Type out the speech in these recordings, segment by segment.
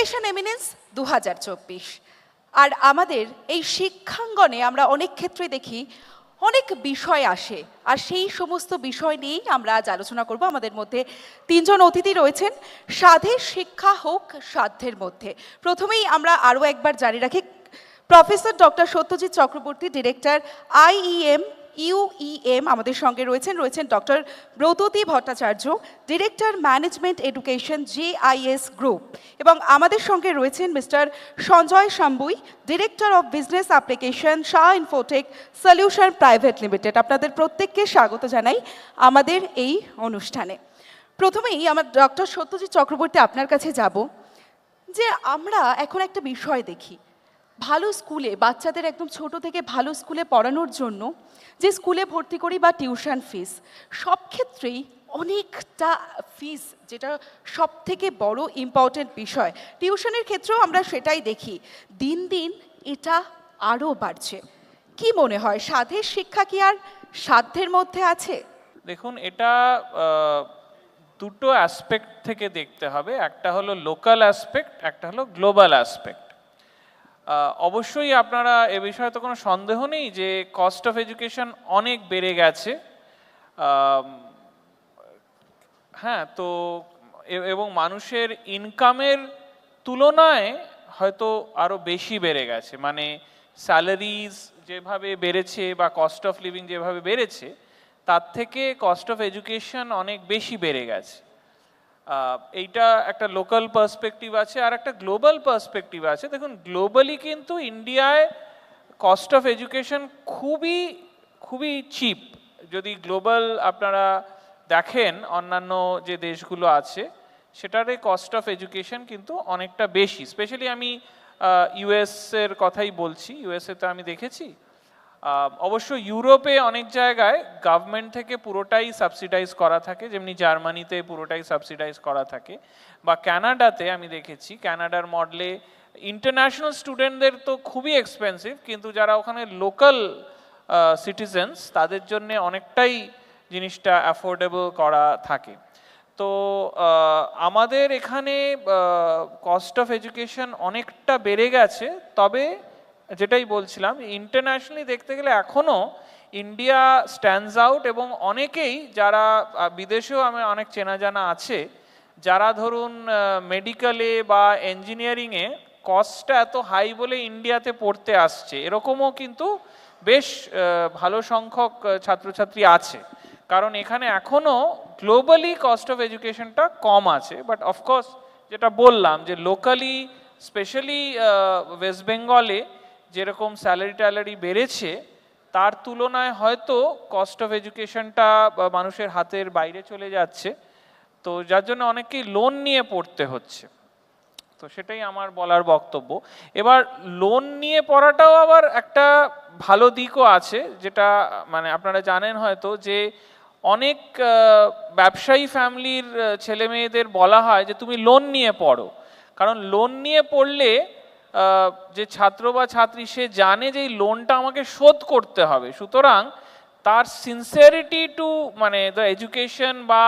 Education eminence 2024। আর আমাদের এই শিক্ষাঙ্গনে আমরা অনেক ক্ষেত্রে দেখি অনেক বিষয় আসে, আর সেই সমস্ত বিষয় নিয়েই আমরা আজ আলোচনা করব। আমাদের মধ্যে তিনজন অতিথি রয়েছেন। সাধের শিক্ষা হোক সাধ্যের মধ্যে। প্রথমেই আমরা আরও একবার জারি রাখি, professor doctor Satyajit Chakraborty, director IEM UEM আমাদের সঙ্গে রয়েছেন doctor Bratati Bhattacharya, director management education JIS group, এবং আমাদের সঙ্গে রয়েছেন mister Sanjay Shambui, director of business application Shah infotech solution private limited. আপনাদের প্রত্যেককে স্বাগত জানাই আমাদের এই অনুষ্ঠানে। প্রথমেই আমার ডক্টর সত্যজিৎ চক্রবর্তী আপনার কাছে যাব, যে আমরা এখন একটা বিষয় দেখি, ভালো স্কুলে বাচ্চাদের একদম ছোট থেকে ভালো স্কুলে পড়ানোর জন্য যে স্কুলে ভর্তি করি বা টিউশন ফিস, সব ক্ষেত্রেই অনেকটা ফিস, যেটা সব থেকে বড় ইম্পর্টেন্ট বিষয়। টিউশনের ক্ষেত্রেও আমরা সেটাই দেখি, দিন দিন এটা আরও বাড়ছে। কি মনে হয়, সাধের শিক্ষা কি আর সাধ্যের মধ্যে আছে? দেখুন, এটা দুটো অ্যাসপেক্ট থেকে দেখতে হবে। একটা হলো লোকাল অ্যাসপেক্ট, একটা হলো গ্লোবাল অ্যাসপেক্ট। অবশ্যই আপনারা এ বিষয়ে তো কোনো সন্দেহ নেই যে কস্ট অফ এডুকেশন অনেক বেড়ে গেছে। হ্যাঁ, তো এবং মানুষের ইনকামের তুলনায় হয়তো আরও বেশি বেড়ে গেছে। মানে স্যালারিজ যেভাবে বেড়েছে বা কস্ট অফ লিভিং যেভাবে বেড়েছে, তার থেকে কস্ট অফ এডুকেশন অনেক বেশি বেড়ে গেছে। এইটা একটা লোকাল পার্সপেক্টিভ আছে, আর একটা গ্লোবাল পার্সপেক্টিভ আছে। দেখুন, গ্লোবালি কিন্তু ইন্ডিয়ায় কস্ট অফ এডুকেশন খুবই খুবই চিপ। যদি গ্লোবাল আপনারা দেখেন অন্যান্য যে দেশগুলো আছে, সেটার কস্ট অফ এডুকেশন কিন্তু অনেকটা বেশি। স্পেশালি আমি ইউএসের কথাই বলছি। ইউএসএতে আমি দেখেছি, অবশ্য ইউরোপে অনেক জায়গায় গভর্নমেন্ট থেকে পুরোটাই সাবসিডাইজ করা থাকে, যেমনি জার্মানিতে পুরোটাই সাবসিডাইজ করা থাকে, বা কানাডাতে আমি দেখেছি। কানাডার মডেলে ইন্টারন্যাশনাল স্টুডেন্টদের তো খুবই এক্সপেন্সিভ, কিন্তু যারা ওখানে লোকাল সিটিজেন্স তাদের জন্য অনেকটাই জিনিসটা অ্যাফোর্ডেবল করা থাকে। তো আমাদের এখানে কস্ট অফ এডুকেশন অনেকটা বেড়ে গেছে। তবে যেটাই বলছিলাম, ইন্টারন্যাশনালি দেখতে গেলে এখনও ইন্ডিয়া স্ট্যান্ডস আউট, এবং অনেকেই যারা বিদেশেও আমি অনেক চেনা জানা আছে, যারা ধরুন মেডিকেলে বা ইঞ্জিনিয়ারিংয়ে কস্টটা এত হাই বলে ইন্ডিয়াতে পড়তে আসছে, এরকমও কিন্তু বেশ ভালো সংখ্যক ছাত্রছাত্রী আছে। কারণ এখানে এখনও গ্লোবালি কস্ট অফ এডুকেশনটা কম আছে। বাট অফকোর্স যেটা বললাম, যে লোকালি স্পেশালি ওয়েস্ট বেঙ্গলে যেরকম স্যালারি বেড়েছে, তার তুলনায় হয়তো কস্ট অফ এডুকেশনটা মানুষের হাতের বাইরে চলে যাচ্ছে। তো যার জন্য অনেকেই লোন নিয়ে পড়তে হচ্ছে। তো সেটাই আমার বলার বক্তব্য। এবার লোন নিয়ে পড়াটাও আবার একটা ভালো দিকও আছে, যেটা মানে আপনারা জানেন হয়তো, যে অনেক ব্যবসায়ী ফ্যামিলির ছেলে মেয়েদের বলা হয় যে তুমি লোন নিয়ে পড়ো। কারণ লোন নিয়ে পড়লে যে ছাত্র বা ছাত্রী, সে জানে যে এই লোনটা আমাকে শোধ করতে হবে, সুতরাং তার সিনসিয়ারিটি টু মানে দ্য এডুকেশন, বা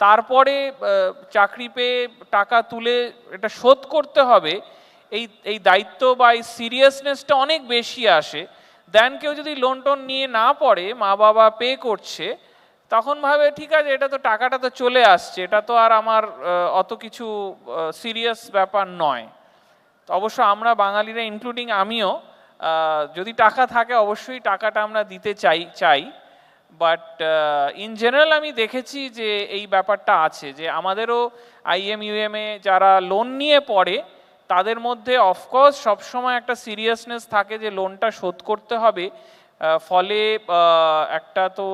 তারপরে চাকরি পেয়ে টাকা তুলে এটা শোধ করতে হবে, এই দায়িত্ব বা এই সিরিয়াসনেসটা অনেক বেশি আসে দেন কেউ যদি লোন টোন নিয়ে না পড়ে, মা বাবা পে করছে, তখন ভাবে ঠিক আছে, এটা তো টাকাটা তো চলে আসছে, এটা তো আর আমার অত কিছু সিরিয়াস ব্যাপার নয়। তো অবশ্য আমরা বাঙালিরা, ইনক্লুডিং আমিও, যদি টাকা থাকে অবশ্যই টাকাটা আমরা দিতে চাই। বাট ইন জেনারেল আমি দেখেছি যে এই ব্যাপারটা আছে, যে আমাদেরও IEM UEM এ যারা লোন নিয়ে পড়ে, তাদের মধ্যে অফকোর্স সবসময় একটা সিরিয়াসনেস থাকে যে লোনটা শোধ করতে হবে। ফলে একটা তো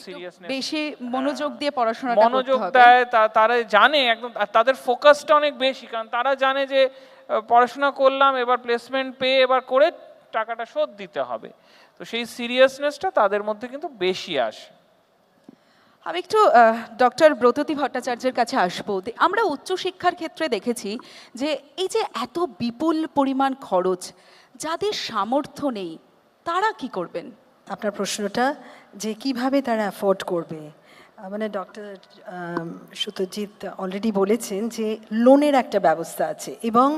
সিরিয়াসনেস, বেশি মনোযোগ দিয়ে পড়াশোনাটা করতে হবে, মনোযোগ দেয়। তারা জানে একদম, তাদের ফোকাসটা অনেক বেশি, কারণ তারা জানে যে পড়াশোনা করলাম, এবার প্লেসমেন্ট পেয়ে এবার করে টাকাটা শোধ দিতে হবে। তো সেই সিরিয়াসনেসটা তাদের মধ্যে কিন্তু বেশি আসে। আমি একটু ডক্টর ব্রততী ভট্টাচার্যের কাছে আসবো। আমরা উচ্চশিক্ষার ক্ষেত্রে দেখেছি যে এই যে এত বিপুল পরিমাণ খরচ, যাদের সামর্থ্য নেই তারা কি করবেন? আপনার প্রশ্নটা যে কিভাবে তারা অ্যাফোর্ড করবে, মানে ডক্টর সুতজিৎ অলরেডি বলেছেন যে লোনের একটা ব্যবস্থা আছে এবং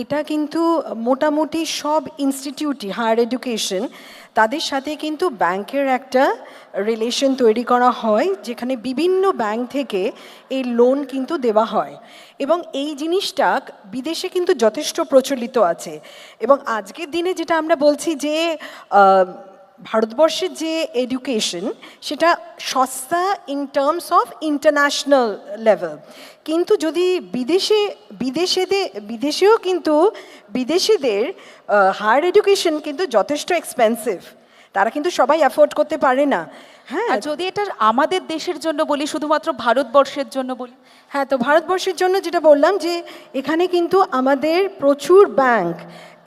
এটা কিন্তু মোটামুটি সব ইনস্টিটিউটই হায়ার এডুকেশন তাদের সাথে কিন্তু ব্যাংকের একটা রিলেশন তৈরি করা হয়, যেখানে বিভিন্ন ব্যাংক থেকে এই লোন কিন্তু দেওয়া হয় এবং এই জিনিসটা বিদেশে কিন্তু যথেষ্ট প্রচলিত আছে। এবং আজকের দিনে যেটা আমরা বলছি যে ভারতবর্ষের যে এডুকেশন সেটা সস্তা in terms of international level, কিন্তু যদি বিদেশেও কিন্তু বিদেশিদের হায়ার এডুকেশন কিন্তু যথেষ্ট এক্সপেন্সিভ, তারা কিন্তু সবাই অ্যাফোর্ড করতে পারে না। হ্যাঁ, আর যদি এটা আমাদের দেশের জন্য বলি, শুধুমাত্র ভারতবর্ষের জন্য বলি, হ্যাঁ, তো ভারতবর্ষের জন্য যেটা বললাম যে এখানে কিন্তু আমাদের প্রচুর ব্যাংক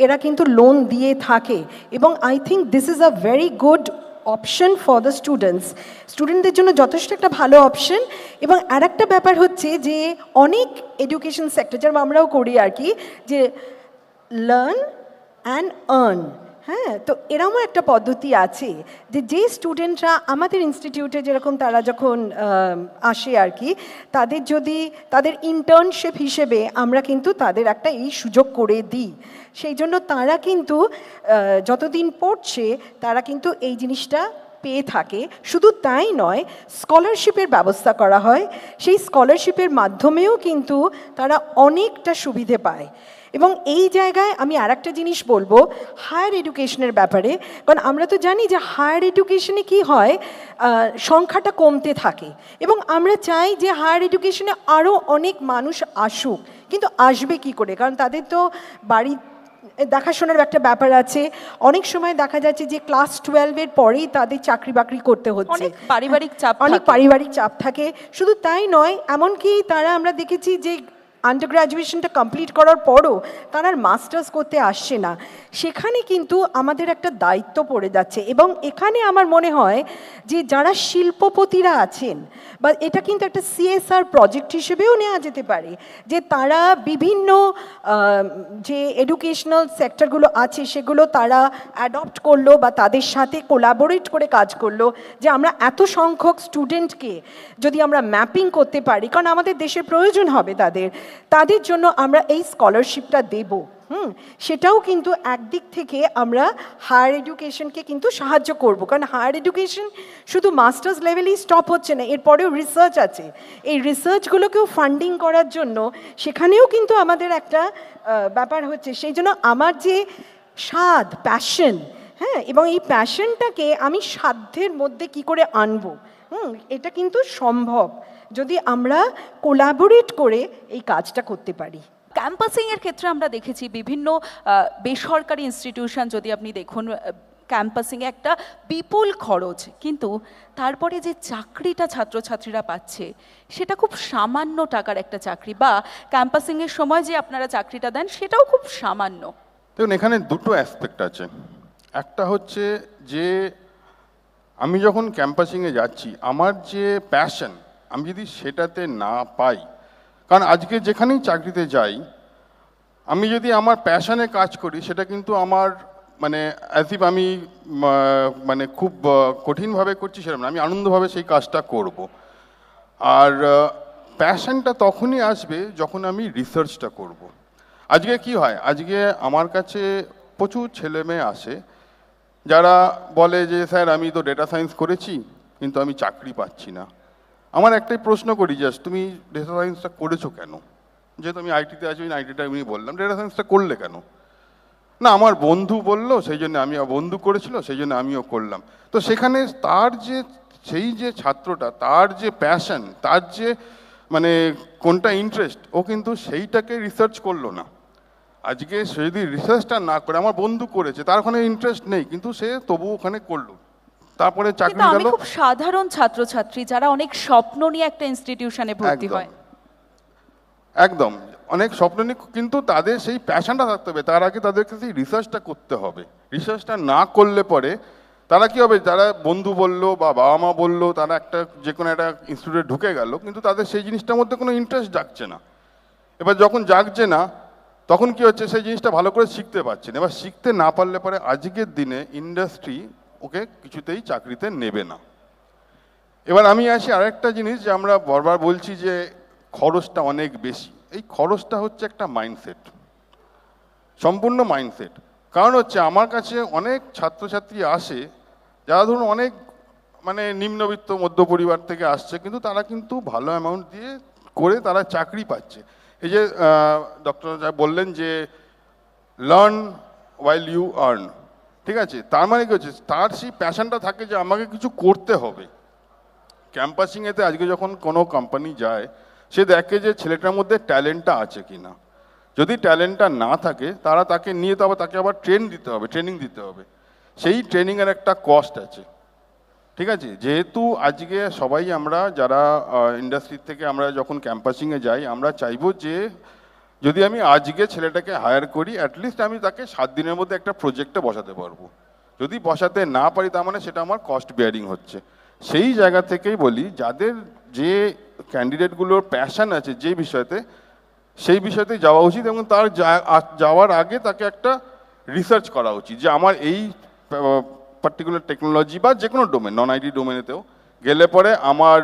এরা কিন্তু লোন দিয়ে থাকে এবং I think this is a very good option for the স্টুডেন্টদের জন্য যথেষ্ট একটা ভালো অপশন। এবং আর একটা ব্যাপার হচ্ছে যে অনেক এডুকেশন সেক্টর যেমন আমরাও করি আর কি, যে লার্ন অ্যান্ড আর্ন। হ্যাঁ, তো এরকমও একটা পদ্ধতি আছে যে স্টুডেন্টরা আমাদের ইনস্টিটিউটে যেরকম তারা যখন আসে আর কি, তাদের যদি তাদের ইন্টার্নশিপ হিসেবে আমরা কিন্তু তাদের একটা এই সুযোগ করে দিই, সেই জন্য তারা কিন্তু যতদিন পড়ছে তারা কিন্তু এই জিনিসটা পেয়ে থাকে। শুধু তাই নয়, স্কলারশিপের ব্যবস্থা করা হয়, সেই স্কলারশিপের মাধ্যমেও কিন্তু তারা অনেকটা সুবিধে পায়। এবং এই জায়গায় আমি আর একটা জিনিস বলবো হায়ার এডুকেশনের ব্যাপারে, কারণ আমরা তো জানি যে হায়ার এডুকেশনে কি হয়, সংখ্যাটা কমতে থাকে এবং আমরা চাই যে হায়ার এডুকেশনে আরও অনেক মানুষ আসুক, কিন্তু আসবে কি করে, কারণ তাদের তো বাড়ি দেখাশোনার একটা ব্যাপার আছে। অনেক সময় দেখা যাচ্ছে যে ক্লাস 12-এর পরেই তাদের চাকরি বাকরি করতে হচ্ছে, অনেক পারিবারিক চাপ অনেক থাকে। পারিবারিক চাপ থাকে। শুধু তাই নয়, এমনকি তারা আমরা দেখেছি যে আন্ডার গ্র্যাজুয়েশনটা কমপ্লিট করার পরও তারা আর মাস্টার্স করতে আসছে না, সেখানে কিন্তু আমাদের একটা দায়িত্ব পড়ে যাচ্ছে। এবং এখানে আমার মনে হয় যে যারা শিল্পপতিরা আছেন, বা এটা কিন্তু একটা CSR প্রজেক্ট হিসেবেও নেওয়া যেতে পারে, যে তারা বিভিন্ন যে এডুকেশনাল সেক্টরগুলো আছে সেগুলো তারা অ্যাডপ্ট করলো বা তাদের সাথে কোলাবোরেট করে কাজ করলো, যে আমরা এত সংখ্যক স্টুডেন্টকে যদি আমরা ম্যাপিং করতে পারি, কারণ আমাদের দেশের প্রয়োজন হবে তাদের জন্য আমরা এই স্কলারশিপটা দেব। সেটাও কিন্তু একদিক থেকে আমরা হায়ার এডুকেশনকে কিন্তু সাহায্য করব, কারণ হায়ার এডুকেশন শুধু মাস্টার্স লেভেলেই স্টপ হচ্ছে না, এরপরেও রিসার্চ আছে, এই রিসার্চগুলোকেও ফান্ডিং করার জন্য সেখানেও কিন্তু আমাদের একটা ব্যাপার হচ্ছে। সেই জন্য আমার যে স্বাদ, প্যাশন, হ্যাঁ, এবং এই প্যাশনটাকে আমি সাধ্যের মধ্যে কি করে আনবো, এটা কিন্তু সম্ভব যদি আমরা কোলাবোরেট করে এই কাজটা করতে পারি। ক্যাম্পাসিং এর ক্ষেত্রে আমরা দেখেছি বিভিন্ন বেসরকারি ইনস্টিটিউশন, যদি আপনি দেখুন ক্যাম্পাসিংয়ে একটা বিপুল খরচ, কিন্তু তারপরে যে চাকরিটা ছাত্রছাত্রীরা পাচ্ছে সেটা খুব সামান্য টাকার একটা চাকরি, বা ক্যাম্পাসিংয়ের সময় যে আপনারা চাকরিটা দেন সেটাও খুব সামান্য। দেখুন, এখানে দুটো অ্যাসপেক্ট আছে। একটা হচ্ছে যে আমি যখন ক্যাম্পাসিংয়ে যাচ্ছি, আমার যে প্যাশন আমি যদি সেটাতে না পাই, কারণ আজকে যেখানেই চাকরিতে যাই, আমি যদি আমার প্যাশনে কাজ করি, সেটা কিন্তু আমার মানে অ্যাজ ইফ আমি মানে খুব কঠিনভাবে করছি সেরকম না, আমি আনন্দভাবে সেই কাজটা করব। আর প্যাশনটা তখনই আসবে যখন আমি রিসার্চটা করব। আজকে কি হয়, আজকে আমার কাছে প্রচুর ছেলে মেয়ে আসে যারা বলে যে স্যার আমি তো ডেটা সায়েন্স করেছি কিন্তু আমি চাকরি পাচ্ছি না। আমার একটাই প্রশ্ন করি, জাস্ট তুমি ডেটা সায়েন্সটা করেছো কেন? যেহেতু আমি আইটিতে আছি, আইটিটা আমি বললাম ডেটা সায়েন্সটা করলে কেন? না, আমার বন্ধু বললো সেই জন্য আমি, বন্ধু করেছিল সেই জন্য আমিও করলাম। তো সেখানে তার যে সেই যে ছাত্রটা, তার যে প্যাশন, তার যে মানে কোনটা ইন্টারেস্ট, ও কিন্তু সেইটাকে রিসার্চ করলো না। আজকে সে যদি রিসার্চটা না করে, আমার বন্ধু করেছে, তার ওখানে ইন্টারেস্ট নেই কিন্তু সে তবু ওখানে করলো, তারপরে চাকরি কিন্তু আমি গেল। খুব সাধারণ ছাত্রছাত্রী যারা অনেক স্বপ্ন নিয়ে একটা ইনস্টিটিউশনে ভর্তি হয়, একদম অনেক স্বপ্ন নিয়ে, কিন্তু তাদের সেই প্যাশনটা থাকতে হবে, তার আগে তাদেরকে সেই রিসার্চটা করতে হবে। রিসার্চটা না করলে পরে তারা কি হবে, যারা বন্ধু বললো বা বাবা মা বললো, তারা একটা যে কোনো একটা ইনস্টিটিউটে ঢুকে গেল, কিন্তু তাদের সেই জিনিসটার মধ্যে কোনো ইন্টারেস্ট জাগছে না। এবার যখন জাগছে না, তখন কি হচ্ছে, সেই জিনিসটা ভালো করে শিখতে পারছে না। এবার শিখতে না পারলে পরে আজকের দিনে ইন্ডাস্ট্রি ওকে কিছুতেই চাকরিতে নেবে না। এবার আমি আসি আরেকটা জিনিস যে আমরা বারবার বলছি যে খরচটা অনেক বেশি। এই খরচটা হচ্ছে একটা মাইন্ডসেট, সম্পূর্ণ মাইন্ডসেট। কারণ হচ্ছে আমার কাছে অনেক ছাত্রছাত্রী আসে যারা ধরুন অনেক মানে নিম্নবিত্ত মধ্য পরিবার থেকে আসছে, কিন্তু তারা কিন্তু ভালো অ্যামাউন্ট দিয়ে করে তারা চাকরি পাচ্ছে। এই যে ডক্টর যা বললেন যে লার্ন ওয়াইল ইউ আর্ন, ঠিক আছে, তার মানে কি হচ্ছে তার সেই প্যাশনটা থাকে যে আমাকে কিছু করতে হবে। ক্যাম্পাসিংয়েতে আজকে যখন কোনো কোম্পানি যায় সে দেখে যে ছেলেটার মধ্যে ট্যালেন্টটা আছে কি না। যদি ট্যালেন্টটা না থাকে তারা তাকে নিয়ে তাকে আবার ট্রেনিং দিতে হবে। সেই ট্রেনিংয়ের একটা কস্ট আছে, ঠিক আছে। যেহেতু আজকে সবাই আমরা যারা ইন্ডাস্ট্রি থেকে আমরা যখন ক্যাম্পাসিংয়ে যাই আমরা চাইবো যে যদি আমি আজকে ছেলেটাকে হায়ার করি অ্যাটলিস্ট আমি তাকে 7 দিনের মধ্যে একটা প্রজেক্টে বসাতে পারবো। যদি বসাতে না পারি তার মানে সেটা আমার কস্ট বেয়ারিং হচ্ছে। সেই জায়গা থেকেই বলি যাদের যে ক্যান্ডিডেটগুলোর প্যাশন আছে যে বিষয়তে, সেই বিষয়তে যাওয়া উচিত এবং তার যাওয়ার আগে তাকে একটা রিসার্চ করা উচিত যে আমার এই পার্টিকুলার টেকনোলজি বা যে কোনো ডোমেন, নন আইটি ডোমেনেতেও গেলে পরে আমার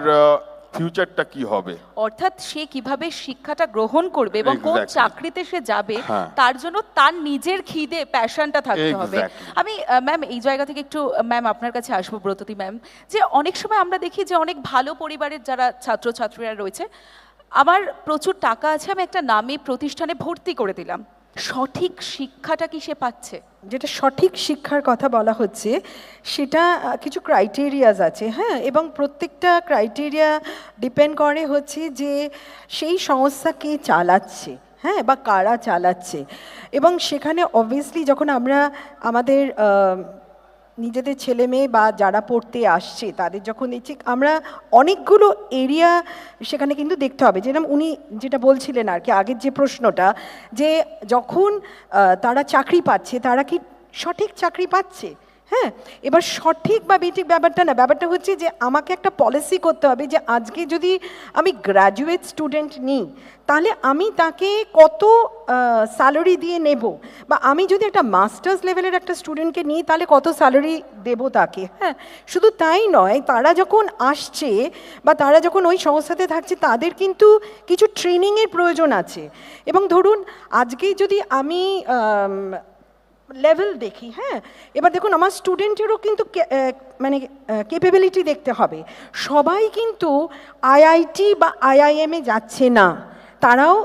ফিউচারটা কি হবে। অর্থাৎ সে কিভাবে শিক্ষাটা গ্রহণ করবে এবং কোন Exactly. চাকরিতে সে যাবে হ্যাঁ। তার জন্য তার নিজের খিদে প্যাশনটা থাকতে হবে। Exactly. আমি ম্যাম এই জায়গা থেকে একটু ম্যাম আপনার কাছে আসবো, ব্রততী ম্যাম, যে অনেক সময় আমরা দেখি যে অনেক ভালো পরিবারের যারা ছাত্রছাত্রীরা রয়েছে, আমার প্রচুর টাকা আছে, আমি একটা নামী প্রতিষ্ঠানে ভর্তি করে দিলাম, সঠিক শিক্ষাটা কি সে পাচ্ছে? যেটা সঠিক শিক্ষার কথা বলা হচ্ছে সেটা কিছু ক্রাইটেরিয়াস আছে, হ্যাঁ, এবং প্রত্যেকটা ক্রাইটেরিয়া ডিপেন্ড করে হচ্ছে যে সেই সংস্থা কে চালাচ্ছে, হ্যাঁ, বা কারা চালাচ্ছে। এবং সেখানে অবভিয়াসলি যখন আমরা আমাদের নিজেদের ছেলে মেয়ে বা যারা পড়তে আসছে তাদের যখন দেখছি আমরা অনেকগুলো এরিয়া সেখানে কিন্তু দেখতে হবে। যেরকম উনি যেটা বলছিলেন আর কি আগের যে প্রশ্নটা, যে যখন তারা চাকরি পাচ্ছে তারা কি সঠিক চাকরি পাচ্ছে, হ্যাঁ। এবার সঠিক বা বেঠিক ব্যাপারটা না, ব্যাপারটা হচ্ছে যে আমাকে একটা পলিসি করতে হবে যে আজকে যদি আমি গ্র্যাজুয়েট স্টুডেন্ট নিই তাহলে আমি তাকে কত স্যালারি দিয়ে নেব, বা আমি যদি একটা মাস্টার্স লেভেলের একটা স্টুডেন্টকে নিই তাহলে কত স্যালারি দেবো তাকে, হ্যাঁ। শুধু তাই নয়, তারা যখন আসছে বা তারা যখন ওই সংস্থাতে থাকছে তাদের কিন্তু কিছু ট্রেনিংয়ের প্রয়োজন আছে। এবং ধরুন আজকে যদি আমি লেভেল দেখি, হ্যাঁ, এবার দেখুন আমার স্টুডেন্টেরও কিন্তু মানে ক্যাপাবিলিটি দেখতে হবে। সবাই কিন্তু আইআইটি বা আইআইএমে যাচ্ছে না, তারাও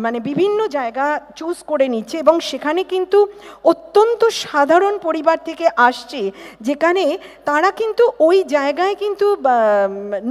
মানে বিভিন্ন জায়গা চুজ করে নিচ্ছে এবং সেখানে কিন্তু অত্যন্ত সাধারণ পরিবার থেকে আসছে, যেখানে তারা কিন্তু ওই জায়গায় কিন্তু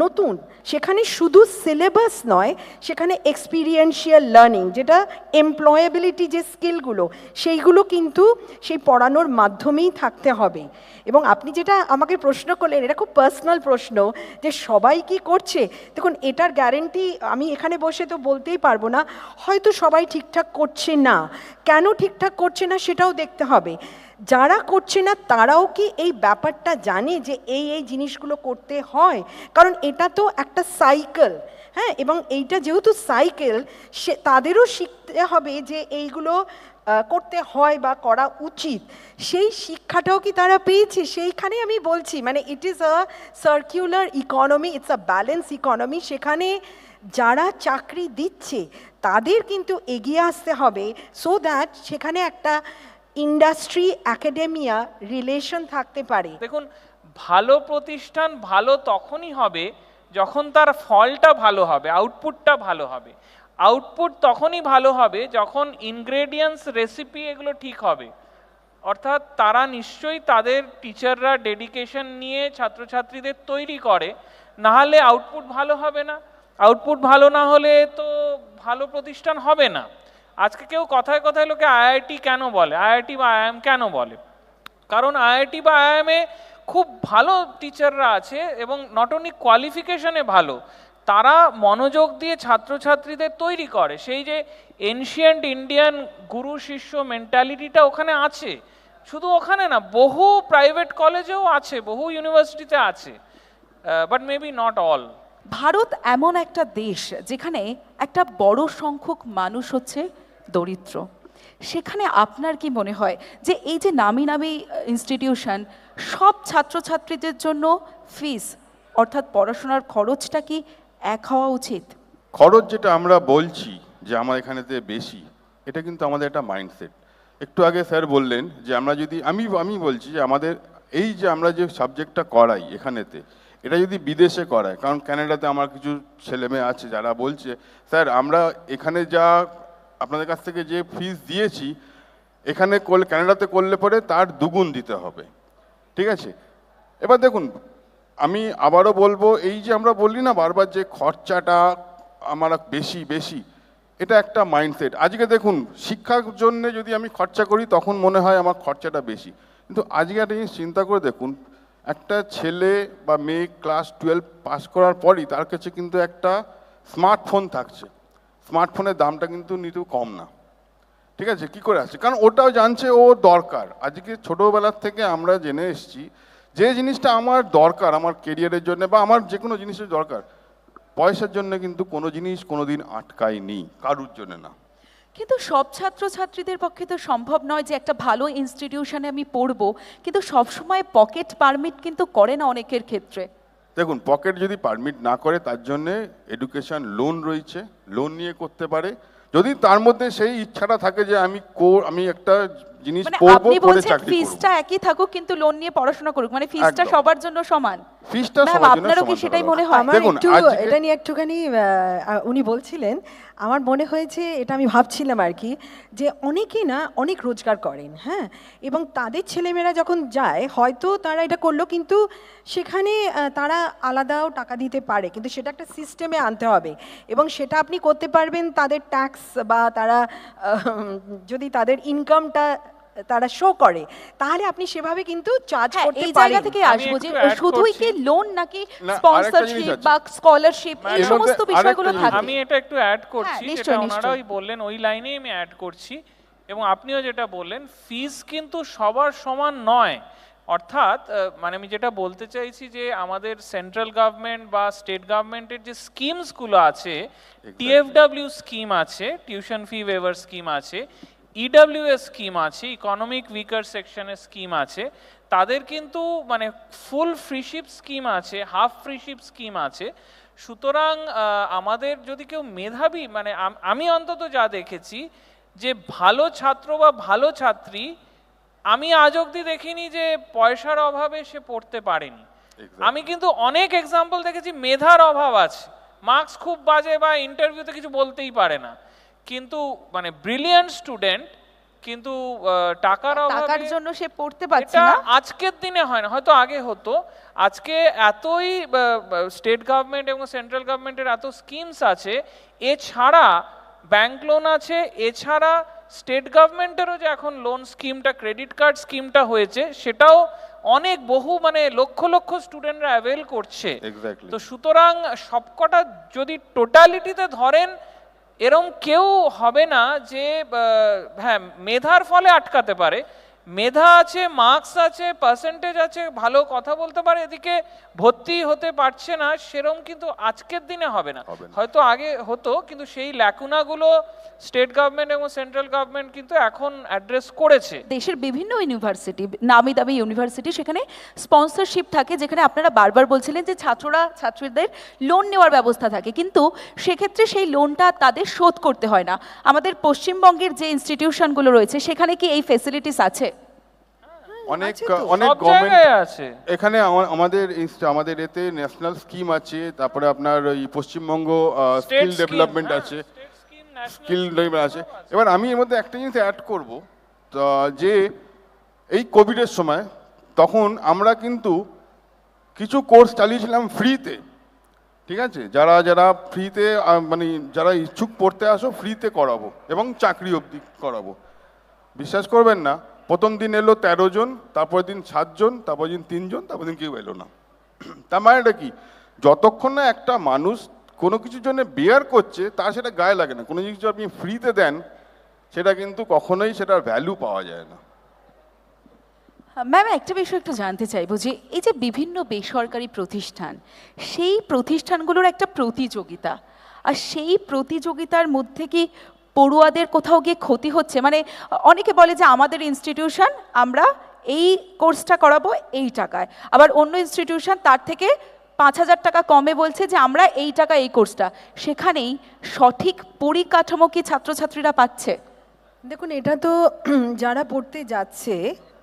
নতুন, সেখানে শুধু সিলেবাস নয়, সেখানে এক্সপিরিয়েন্সিয়াল লার্নিং, যেটা এমপ্লয়েবিলিটি যে স্কিলগুলো সেইগুলো কিন্তু সেই পড়ানোর মাধ্যমেই থাকতে হবে। এবং আপনি যেটা আমাকে প্রশ্ন করলেন এটা খুব পার্সোনাল প্রশ্ন যে সবাই কি করছে, দেখুন এটার গ্যারেন্টি আমি এখানে বসে তো বলতেই পারবো না, হয়তো সবাই ঠিকঠাক করছে না। কেন ঠিকঠাক করছে না সেটাও দেখতে হবে। যারা করছে না তারাও কি এই ব্যাপারটা জানে যে এই এই জিনিসগুলো করতে হয়, কারণ এটা তো একটা সাইকেল, হ্যাঁ। এবং এইটা যেহেতু সাইকেল, সে তাদেরও শিখতে হবে যে এইগুলো করতে হয় বা করা উচিত। সেই শিক্ষাটাও কি তারা পেয়েছে? সেইখানে আমি বলছি মানে it is a circular economy, it's a balance economy. সেখানে যারা চাকরি দিচ্ছে তাদের কিন্তু এগিয়ে আসতে হবে সো দ্যাট সেখানে একটা ইন্ডাস্ট্রি অ্যাকাডেমিয়া রিলেশন থাকতে পারে। দেখুন, ভালো প্রতিষ্ঠান ভালো তখনই হবে যখন তার ফলটা ভালো হবে, আউটপুটটা ভালো হবে। আউটপুট তখনই ভালো হবে যখন ইনগ্রেডিয়েন্টস, রেসিপি এগুলো ঠিক হবে। অর্থাৎ তারা নিশ্চয়ই তাদের টিচাররা ডেডিকেশন নিয়ে ছাত্রছাত্রীদের তৈরি করে, নাহলে আউটপুট ভালো হবে না। আউটপুট ভালো না হলে তো ভালো প্রতিষ্ঠান হবে না। আজকে কেউ কথায় কথায় লোকে আইআইটি কেন বলে, আইআইটি বা আইআইএম কেন বলে? কারণ আইআইটি বা আইআইএমে খুব ভালো টিচাররা আছে এবং নট অনলি কোয়ালিফিকেশনে ভালো, তারা মনোযোগ দিয়ে ছাত্রছাত্রীদের তৈরি করে। সেই যে এনশিয়েন্ট ইন্ডিয়ান গুরু শিষ্য মেন্টালিটিটা ওখানে আছে। শুধু ওখানে না, বহু প্রাইভেট কলেজেও আছে, বহু ইউনিভার্সিটিতে আছে, but maybe not all. Bharat এমন একটা দেশ যেখানে একটা বড় সংখ্যক মানুষ হচ্ছে দরিদ্র। সেখানে আপনার কি মনে হয় যে এই যে নামি নামি ইনস্টিটিউশন সব ছাত্রছাত্রীদের জন্য ফিস অর্থাৎ পড়াশোনার খরচটা কি এক হওয়া উচিত? খরচ যেটা আমরা বলছি যে আমার এখানেতে বেশি, এটা কিন্তু আমাদের একটা মাইন্ডসেট। একটু আগে স্যার বললেন যে আমরা যদি আমি বলছি যে আমাদের এই যে আমরা যে সাবজেক্টটা করাই এখানেতে, এটা যদি বিদেশে করায়, কারণ ক্যানাডাতে আমার কিছু ছেলেমেয়ে আছে যারা বলছে স্যার আমরা এখানে যা আপনাদের কাছ থেকে যে ফিস দিয়েছি এখানে ক্যানাডাতে করলে পরে তার দ্বিগুণ দিতে হবে, ঠিক আছে? এবার দেখুন, আমি আবারও বলবো, এই যে আমরা বলি না বারবার যে খরচাটা আমার বেশি বেশি, এটা একটা মাইন্ডসেট। আজকে দেখুন, শিক্ষার জন্য যদি আমি খরচা করি তখন মনে হয় আমার খরচাটা বেশি, কিন্তু আজকে একটা জিনিস চিন্তা করে দেখুন, একটা ছেলে বা মেয়ে ক্লাস 12 পাস করার পরই তার কাছে কিন্তু একটা স্মার্টফোন থাকছে। স্মার্টফোনের দামটা কিন্তু নিতেও কম না, ঠিক আছে? কি করে আসছে? কারণ ওটাও জানছে ও দরকার। আজকে ছোটোবেলার থেকে আমরা জেনে এসেছি যে জিনিসটা আমার দরকার আমার কেরিয়ারের জন্য বা আমার যে কোনো জিনিসের দরকার, পয়সার জন্য কিন্তু কোনো জিনিস কোনোদিন আটকায়নি, কারুর জন্য না। কিন্তু সব ছাত্রছাত্রীদের পক্ষে তো সম্ভব নয় যে একটা ভালো ইনস্টিটিউশনে আমি পড়বো, কিন্তু সবসময় পকেট পারমিট কিন্তু করে না অনেকের ক্ষেত্রে। দেখুন, পকেট যদি পারমিট না করে তার জন্যে এডুকেশন লোন রয়েছে, লোন নিয়ে করতে পারে। যদি তার মধ্যে সেই ইচ্ছাটা থাকে যে আমি একটা জিনিস মানে পড়বো, আপনি পড়ে বলছেন চাকরি করব। ফিসটা একই থাকুক কিন্তু লোন নিয়ে পড়াশোনা করুক, মানে ফিসটা একদম। সবার জন্য সমান। ফিসটা ম্যাম, সবার জন্য আপনারও কি সমান সেটাই থাকা মনে দরকার। হয়? আমার দেখুন, একটু আজকে- এটা নিয়ে একটুখানি উনি বলছিলেন, আমার মনে হয়েছে, এটা আমি ভাবছিলাম আর কি, যে অনেকেই না অনেক রোজগার করেন, হ্যাঁ, এবং তাদের ছেলেমেয়েরা যখন যায় হয়তো তারা এটা করলো, কিন্তু সেখানে তারা আলাদাও টাকা দিতে পারে, কিন্তু সেটা একটা সিস্টেমে আনতে হবে, এবং সেটা আপনি করতে পারবেন তাদের ট্যাক্স বা তারা যদি তাদের ইনকামটা তারা শো করে, তাহলে আপনি সেভাবে কিন্তু চার্জ হ্যাঁ, করতে এই পারেন। জায়গা থেকে আমি আসবো যে একটু add শুধুই করছি। কি লোন নাকি না, আরেকটা স্পন্সরশিপ জিনিস আছে। বা স্কলারশিপ এই এর মধ্যে সমস্ত বিষয়গুলো আরেকটা জিনিস থাকবে? আমি এটা একটু অ্যাড করছি, হ্যাঁ, যেটা নিশ্চয়ই, ওনারা নিশ্চয়ই। ওই বললেন ওই লাইনেই আমি অ্যাড করছি। এবং আপনিও যেটা বললেন, ফিস কিন্তু সবার সমান নয়। অর্থাৎ মানে আমি যেটা বলতে চাইছি যে আমাদের সেন্ট্রাল গভর্নমেন্ট বা স্টেট গভর্নমেন্টের যে স্কিমসগুলো আছে, টিএফডব্লিউ স্কিম আছে, টিউশন ফি ওয়েভার স্কিম আছে, ইডব্লিউএস স্কিম আছে, ইকোনমিক উইকার সেকশনের স্কিম আছে, তাদের কিন্তু মানে ফুল ফ্রিশিপ স্কিম আছে, হাফ ফ্রিশিপ স্কিম আছে। সুতরাং আমাদের যদি কেউ মেধাবী, মানে আমি অন্তত যা দেখেছি যে ভালো ছাত্র বা ভালো ছাত্রী, আমি আজ অবধি দেখিনি যে পয়সার অভাবে সে পড়তে পারেনি। আমি কিন্তু অনেক এক্সাম্পল দেখেছি মেধার অভাব আছে, মার্কস খুব বাজে বা ইন্টারভিউতে কিছু বলতেই পারে না, কিন্তু মানে ব্রিলিয়ান্ট স্টুডেন্ট, কিন্তু টাকার টাকার অভাবে জন্য সে পড়তে পারছে এটা না। আজকের দিনে হয় না, হয়তো আগে হতো। আজকে এতই স্টেট গভর্নমেন্ট এবং সেন্ট্রাল গভর্নমেন্টের এত স্কিমস আছে, এছাড়া ব্যাংক লোন আছে, এছাড়া স্টেট গভর্নমেন্টেরও যে এখন লোন স্কিমটা, ক্রেডিট কার্ড স্কিমটা হয়েছে, সেটাও অনেক বহু মানে লক্ষ লক্ষ স্টুডেন্টরা অ্যাভেল করছে। Exactly. তো সুতরাং সবকটা যদি টোটালিটিতে ধরেন, এরম কেউ হবে না যে হ্যাঁ মেধার ফলে আটকাতে পারে। মেধা আছে, মার্কস আছে, পার্সেন্টেজ আছে, ভালো কথা বলতে পারে, এদিকে ভর্তি হতে পারছে না, সেরম কিন্তু আজকের দিনে হবে না। হয়তো আগে হতো, কিন্তু সেই ল্যাকুনাগুলো স্টেট গভর্নমেন্ট এবং সেন্ট্রাল গভর্নমেন্ট কিন্তু এখন অ্যাড্রেস করেছে। দেশের বিভিন্ন ইউনিভার্সিটি, নামি দামি ইউনিভার্সিটি, সেখানে স্পন্সরশিপ থাকে, যেখানে আপনারা বারবার বলছিলেন যে ছাত্রীদের লোন নেওয়ার ব্যবস্থা থাকে, কিন্তু সেক্ষেত্রে সেই লোনটা তাদের শোধ করতে হয় না। আমাদের পশ্চিমবঙ্গের যে ইনস্টিটিউশনগুলো রয়েছে সেখানে কি এই ফেসিলিটিস আছে? অনেক আছে তো। অনেক সব গভর্নমেন্ট জায়গায় আছে। এখানে আমাদের এতে ন্যাশনাল স্কিম আছে, তারপরে আপনার এই পশ্চিমবঙ্গ স্কিল ডেভেলপমেন্ট আছে, স্কিল ডেভেলপমেন্ট আছে। এবার আমি এর মধ্যে একটা জিনিস অ্যাড করব, তো যে এই কোভিডের সময় তখন আমরা কিন্তু কিছু কোর্স চালিয়েছিলাম ফ্রিতে, ঠিক আছে? যারা যারা ফ্রিতে মানে যারা ইচ্ছুক পড়তে আসো ফ্রিতে করাবো এবং চাকরি অবধি করাবো। বিশ্বাস করবেন না, প্রথম দিন এলো 13 জন, তারপর দিন 7 জন, তারপর দিন 3 জন, তারপর দিন কেউ এলো না। তার মানে এটা কি, যতক্ষণ না একটা মানুষ কোনো কিছুর জন্য বেয়ার করছে তার সেটা গায়ে লাগে না। কোনো জিনিস আপনি ফ্রিতে দেন সেটা কিন্তু কখনোই সেটার ভ্যালু পাওয়া যায় না। ম্যাম, একটা বিষয় একটু জানতে চাইবো যে এই যে বিভিন্ন বেসরকারি প্রতিষ্ঠান, সেই প্রতিষ্ঠানগুলোর একটা প্রতিযোগিতা, আর সেই প্রতিযোগিতার মধ্যে কি পড়ুয়াদের কোথাও গিয়ে ক্ষতি হচ্ছে? মানে অনেকে বলে যে আমাদের ইনস্টিটিউশন আমরা এই কোর্সটা করাবো এই টাকায়, আবার অন্য ইনস্টিটিউশন তার থেকে 5,000 টাকা কমে বলছে যে আমরা এই টাকা এই কোর্সটা, সেখানেই সঠিক পরিকাঠামো কি ছাত্রছাত্রীরা পাচ্ছে? দেখুন, এটা তো যারা পড়তে যাচ্ছে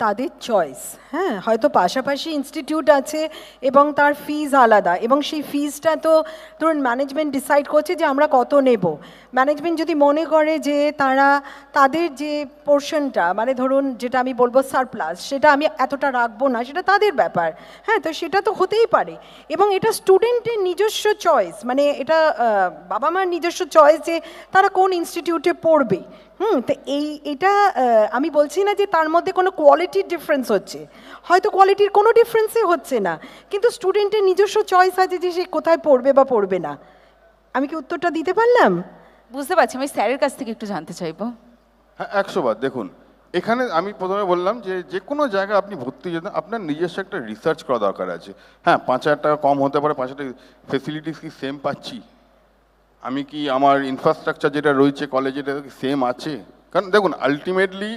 তাদের চয়েস। হ্যাঁ, হয়তো পাশাপাশি ইনস্টিটিউট আছে এবং তার ফিজ আলাদা, এবং সেই ফিজটা তো ধরুন ম্যানেজমেন্ট ডিসাইড করছে যে আমরা কত নেব। ম্যানেজমেন্ট যদি মনে করে যে তারা তাদের যে পোর্শনটা, মানে ধরুন যেটা আমি বলবো সারপ্লাস, সেটা আমি এতটা রাখবো না, সেটা তাদের ব্যাপার। হ্যাঁ, তো সেটা তো হতেই পারে, এবং এটা স্টুডেন্টের নিজস্ব চয়েস, মানে এটা বাবা মার নিজস্ব চয়েস যে তারা কোন ইনস্টিটিউটে পড়বে। তো এটা আমি বলছি না যে তার মধ্যে কোনো কোয়ালিটির ডিফারেন্স হচ্ছে, হয়তো কোয়ালিটির কোনো ডিফারেন্সই হচ্ছে না, কিন্তু স্টুডেন্টের নিজস্ব চয়েস আছে যে সে কোথায় পড়বে বা পড়বে না। আমি কি উত্তরটা দিতে পারলাম? বুঝতে পারছি, আমি স্যারের কাছ থেকে একটু জানতে চাইবো। হ্যাঁ, 100 বার। দেখুন, এখানে আমি প্রথমে বললাম যে যে কোনো জায়গায় আপনি ভর্তি যেতে আপনার নিজস্ব একটা রিসার্চ করা দরকার আছে। হ্যাঁ, 5,000 টাকা কম হতে পারে, 5,000 টাকা ফেসিলিটিস কি সেম পাচ্ছি, আমি কি আমার ইনফ্রাস্ট্রাকচার যেটা রয়েছে কলেজে এটা কি সেম আছে? কারণ দেখুন, আলটিমেটলি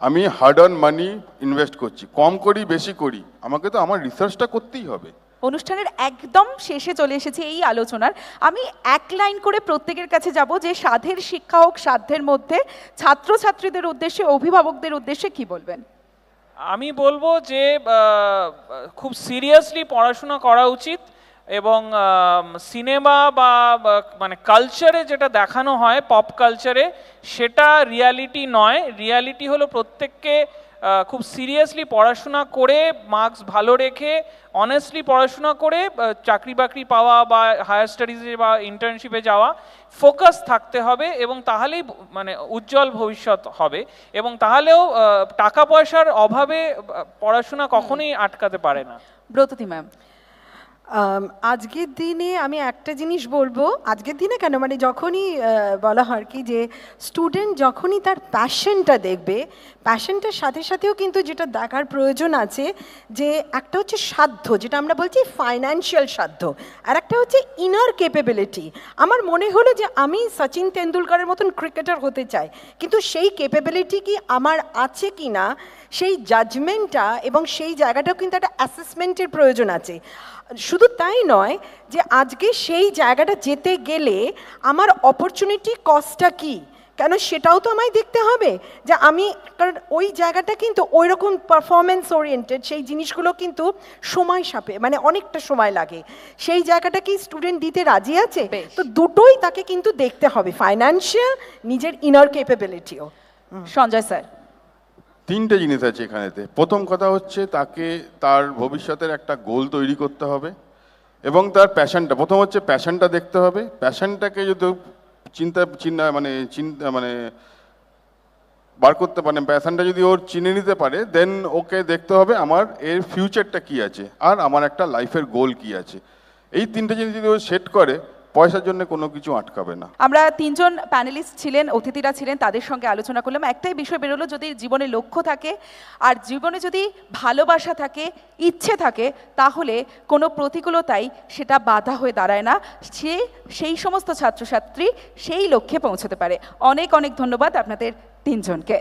আমি হার্ড আর্ন মানি ইনভেস্ট করছি, কম করি বেশি করি, আমাকে তো আমার রিসার্চটা করতেই হবে। অনুষ্ঠানের একদম শেষে চলে এসেছে এই আলোচনার। আমি এক লাইন করে প্রত্যেকের কাছে যাব যে সাধের শিক্ষা হোক সাধ্যের মধ্যে, ছাত্রছাত্রীদের উদ্দেশ্যে, অভিভাবকদের উদ্দেশ্যে কি বলবেন? আমি বলবো যে খুব সিরিয়াসলি পড়াশোনা করা উচিত, এবং সিনেমা বা মানে কালচারে যেটা দেখানো হয় পপ কালচারে, সেটা রিয়ালিটি নয়। রিয়ালিটি হলো প্রত্যেককে খুব সিরিয়াসলি পড়াশোনা করে, মার্কস ভালো রেখে, অনেস্টলি পড়াশোনা করে চাকরি বাকরি পাওয়া বা হায়ার স্টাডিজে বা ইন্টার্নশিপে যাওয়া, ফোকাস থাকতে হবে, এবং তাহলেই মানে উজ্জ্বল ভবিষ্যৎ হবে। এবং তাহলেও টাকা পয়সার অভাবে পড়াশোনা কখনোই আটকাতে পারে না। ব্রততী ম্যাম। আজকের দিনে আমি একটা জিনিস বলবো, আজকের দিনে কেন, মানে যখনই বলা হয় কি যে স্টুডেন্ট যখনই তার প্যাশনটা দেখবে, প্যাশনটার সাথে সাথেও কিন্তু যেটা দেখার প্রয়োজন আছে যে একটা হচ্ছে সাধ্য, যেটা আমরা বলছি ফাইন্যান্সিয়াল সাধ্য, আর একটা হচ্ছে ইনার ক্যাপেবিলিটি। আমার মনে হলো যে আমি সচিন তেন্ডুলকরের মতন ক্রিকেটার হতে চাই, কিন্তু সেই ক্যাপেবিলিটি কি আমার আছে কি না, সেই জাজমেন্টটা এবং সেই জায়গাটাও কিন্তু একটা অ্যাসেসমেন্টের প্রয়োজন আছে। শুধু তাই নয় যে আজকে সেই জায়গাটা যেতে গেলে আমার অপরচুনিটি কস্টটা কি, কেন সেটাও তো আমায় দেখতে হবে যে আমি, কারণ ওই জায়গাটা কিন্তু ওই রকম পারফরমেন্স ওরিয়েন্টেড, সেই জিনিসগুলো কিন্তু সময় সাপে, মানে অনেকটা সময় লাগে। সেই জায়গাটা কি স্টুডেন্ট দিতে রাজি আছে? তো দুটোই তাকে কিন্তু দেখতে হবে, ফাইন্যান্সিয়াল, নিজের ইনার ক্যাপেবিলিটিও। সঞ্জয় স্যার। 3টে জিনিস আছে এখানেতে। প্রথম কথা হচ্ছে তাকে তার ভবিষ্যতের একটা গোল তৈরি করতে হবে, এবং তার প্যাশনটা, প্রথম হচ্ছে প্যাশনটা দেখতে হবে। প্যাশনটাকে যদি মানে বার করতে পারে, প্যাশনটা যদি ওর চিনে নিতে পারে, দেন ওকে দেখতে হবে আমার এর ফিউচারটা কি আছে আর আমার একটা লাইফের গোল কি আছে। এই 3টে জিনিস যদি ও সেট করে, পয়সার জন্য কোনো কিছু আটকাবে না। আমরা 3 জন প্যানেলিস্ট ছিলেন, অতিথিরা ছিলেন, তাদের সঙ্গে আলোচনা করলাম। একটাই বিষয় বেরোলো, যদি জীবনে লক্ষ্য থাকে আর জীবনে যদি ভালোবাসা থাকে, ইচ্ছে থাকে, তাহলে কোনো প্রতিকূলতাই সেটা বাধা হয়ে দাঁড়ায় না, সেই সমস্ত ছাত্রছাত্রী সেই লক্ষ্যে পৌঁছতে পারে। অনেক অনেক ধন্যবাদ আপনাদের 3 জনকে।